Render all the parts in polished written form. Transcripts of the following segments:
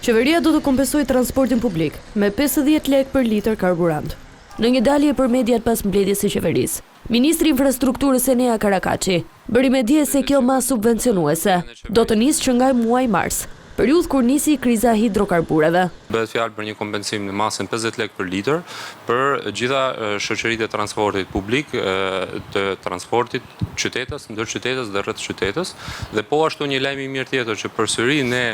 Qeveria do të kompensojë transportin publik me 50 lekë për litër karburant. Në një dalje për mediat pas mbledhjes së qeverisë, Ministri i Infrastrukturës Enea Karakaçi bëri me dije se kjo masë subvencionuese do të nisë që nga muaji mars, periudhë kur nisi kriza e hidrokarbureve. Bëhet fjalë për një kompensim në masën 50 lekë për litër për gjitha shoqëritë e transportit publik, të transportit qytetës, ndër qytetës dhe rreth qytetës, dhe po ashtu një lajm i mirë tjetër që përsëri ne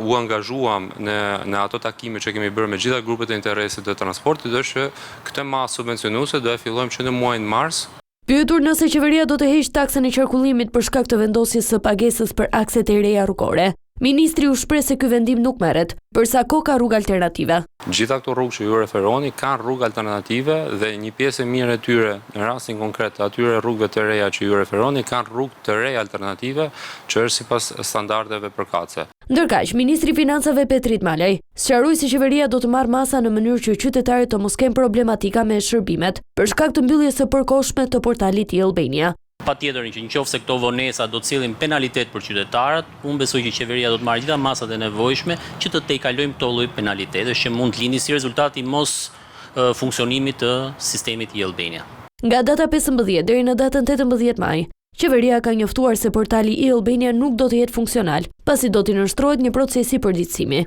u angazhuam në ato takime që kemi bërë me gjitha grupet e interesit të transportit, është që këtë masë subvencionuese do e fillojmë që në muajin mars. Pyetur nëse qeveria do të heqë taksën e qarkullimit për shkak të vendosjes së pagesës për akset e reja rrugore, Ministri u shpreh se ky vendim nuk merret, përsa ka rrugë alternative. Gjitha këto rrugë që ju referoni kanë rrugë alternative dhe një pjesë e mirë e tyre, në rastin konkret atyre rrugëve të reja që ju referoni, kanë rrugë të reja alternative që është sipas standardeve përkatëse. Ndërkaq, Ministri i Financave Petrit Malaj sqaroi se qeveria do të marrë masa në mënyrë që qytetarët të mos kenë problematika me shërbimet për shkak të mbylljes së përkohshme të portalit e-Albania. Patjetër që nëse këto vonesa do të sillin penalitet për qytetarët, unë besoj që qeveria do të marrë gjitha masat e nevojshme që të tejkalojmë këto lloj penalitetesh që mund të lindin si rezultat i mos funksionimit të sistemit e-Albania. Nga data 15 deri në datën 18 maj, qeveria ka njoftuar se portali e-Albania nuk do të jetë funksional, pasi do t'i nënshtrohet një procesi përditësimi.